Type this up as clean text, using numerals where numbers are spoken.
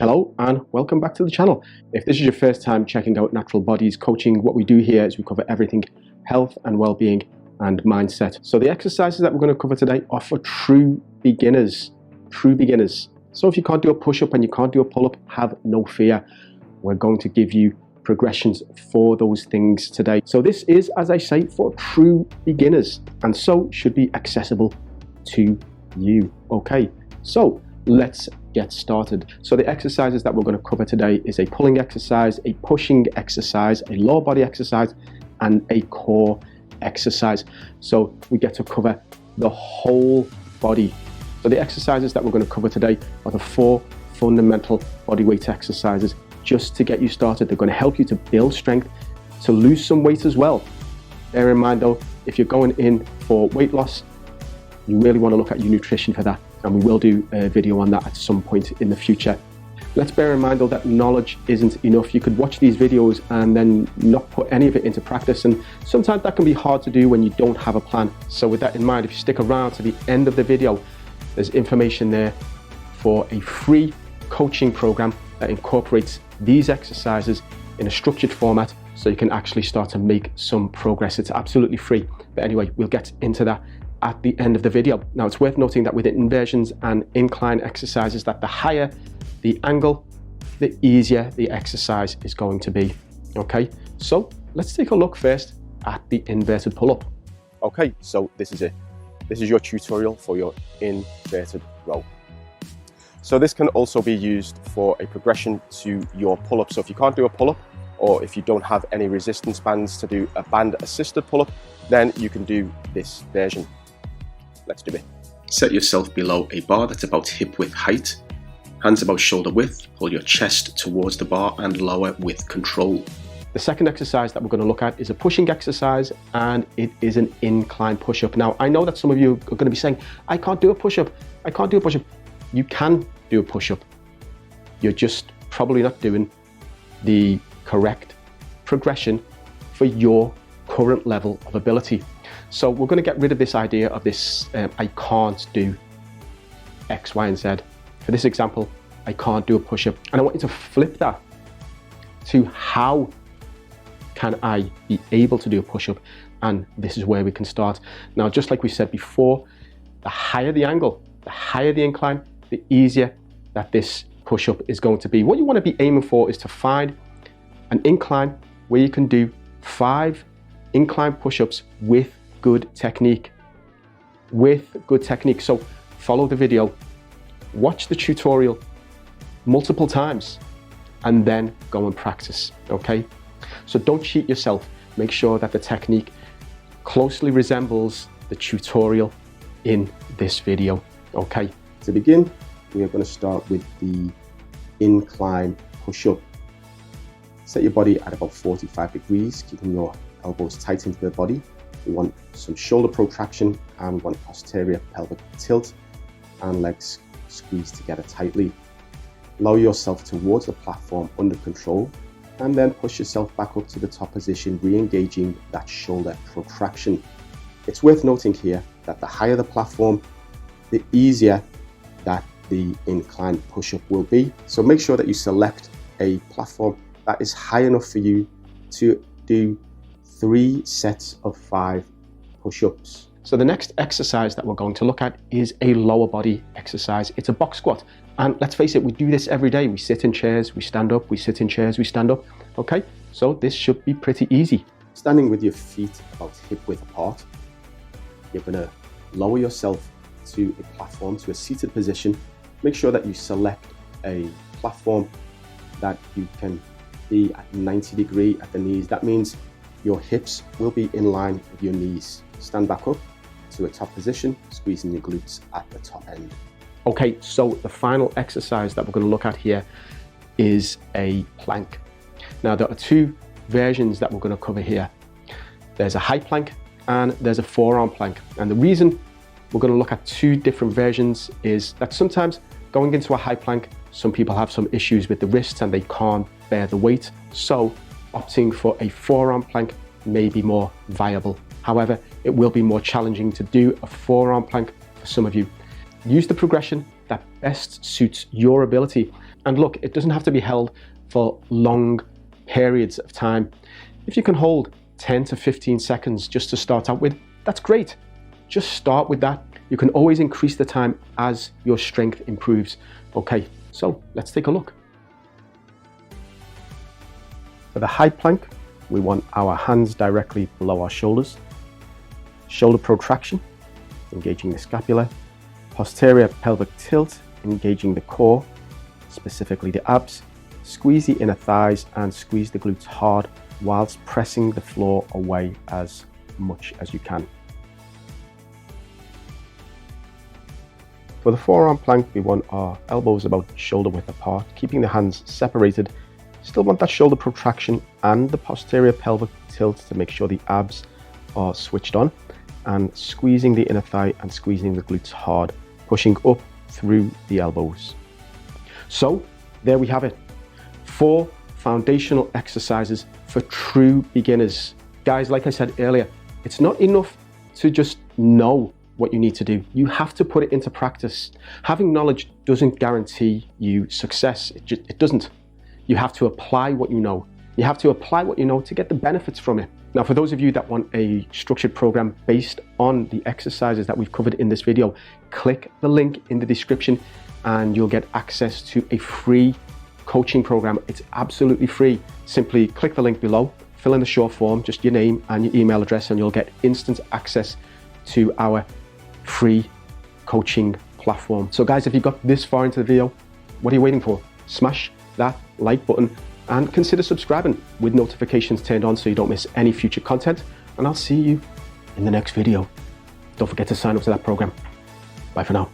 Hello and welcome back to the channel. If this is your first time checking out Natural Bodies Coaching, what we do here is we cover everything health and well-being and mindset. So the exercises that we're going to cover today are for true beginners. So if you can't do a push-up and you can't do a pull-up, have no fear. We're going to give you progressions for those things today. So this is, as I say, for true beginners and so should be accessible to you. Okay, so let's get started. So the exercises that we're going to cover today is a pulling exercise, a pushing exercise, a lower body exercise, and a core exercise. So we get to cover the whole body. So the exercises that we're going to cover today are the 4 fundamental body weight exercises just to get you started. They're going to help you to build strength, to lose some weight as well. Bear in mind though, if you're going in for weight loss, you really want to look at your nutrition for that. And we will do a video on that at some point in the future. Let's bear in mind though that knowledge isn't enough. You could watch these videos and then not put any of it into practice, and sometimes that can be hard to do when you don't have a plan. So with that in mind, if you stick around to the end of the video, there's information there for a free coaching program that incorporates these exercises in a structured format so you can actually start to make some progress. It's absolutely free. But anyway, we'll get into that at the end of the video. Now it's worth noting that with inversions and incline exercises that the higher the angle, the easier the exercise is going to be. Okay, so let's take a look first at the inverted pull-up. Okay, so this is it. This is your tutorial for your inverted row. So this can also be used for a progression to your pull-up. So if you can't do a pull-up, or if you don't have any resistance bands to do a band assisted pull-up, then you can do this version. Let's do it. Set yourself below a bar that's about hip width height. Hands about shoulder width. Pull your chest towards the bar and lower with control. The second exercise that we're going to look at is a pushing exercise, and it is an incline push-up. Now, I know that some of you are going to be saying, I can't do a push-up. I can't do a push-up. You can do a push-up. You're just probably not doing the correct progression for your current level of ability. So we're going to get rid of this idea of this, I can't do X, Y, and Z. For this example, I can't do a push-up. And I want you to flip that to how can I be able to do a push-up? And this is where we can start. Now, just like we said before, the higher the angle, the higher the incline, the easier that this push-up is going to be. What you want to be aiming for is to find an incline where you can do 5 incline push-ups with good technique. So follow the video, watch the tutorial multiple times, and then go and practice, okay? So don't cheat yourself. Make sure that the technique closely resembles the tutorial in this video, okay? To begin, we are going to start with the incline push-up. Set your body at about 45 degrees, keeping your elbows tight into the body. We want some shoulder protraction, and we want posterior pelvic tilt and legs squeezed together tightly. Lower yourself towards the platform under control, and then push yourself back up to the top position, re-engaging that shoulder protraction. It's worth noting here that the higher the platform, the easier that the incline push-up will be. So make sure that you select a platform that is high enough for you to do 3 sets of 5 push-ups. So the next exercise that we're going to look at is a lower body exercise. It's a box squat. And let's face it, we do this every day. We sit in chairs, we stand up, we sit in chairs, we stand up. Okay, so this should be pretty easy. Standing with your feet about hip width apart, you're gonna lower yourself to a platform, to a seated position. Make sure that you select a platform that you can be at 90 degrees at the knees. That means your hips will be in line with your knees. Stand back up to a top position, squeezing your glutes at the top end. Okay, so the final exercise that we're going to look at here is a plank. Now, there are 2 versions that we're going to cover here. There's a high plank and there's a forearm plank. And the reason we're going to look at 2 different versions is that sometimes going into a high plank, some people have some issues with the wrists and they can't bear the weight. So opting for a forearm plank may be more viable. However, it will be more challenging to do a forearm plank for some of you. Use the progression that best suits your ability. And look, it doesn't have to be held for long periods of time. If you can hold 10 to 15 seconds just to start out with, that's great. Just start with that. You can always increase the time as your strength improves. Okay, so let's take a look. For the high plank, we want our hands directly below our shoulders. Shoulder protraction, engaging the scapula. Posterior pelvic tilt, engaging the core, specifically the abs. Squeeze the inner thighs and squeeze the glutes hard whilst pressing the floor away as much as you can. For the forearm plank, we want our elbows about shoulder width apart, keeping the hands separated. Still want that shoulder protraction and the posterior pelvic tilt to make sure the abs are switched on, and squeezing the inner thigh and squeezing the glutes hard, pushing up through the elbows. So there we have it. 4 foundational exercises for true beginners. Guys, like I said earlier, it's not enough to just know what you need to do. You have to put it into practice. Having knowledge doesn't guarantee you success. It doesn't. You have to apply what you know. You have to apply what you know to get the benefits from it. Now, for those of you that want a structured program based on the exercises that we've covered in this video, click the link in the description and you'll get access to a free coaching program. It's absolutely free. Simply click the link below, fill in the short form, just your name and your email address, and you'll get instant access to our free coaching platform. So guys, if you got this far into the video, what are you waiting for? Smash that like button and consider subscribing with notifications turned on so you don't miss any future content. And I'll see you in the next video. Don't forget to sign up to that program. Bye for now.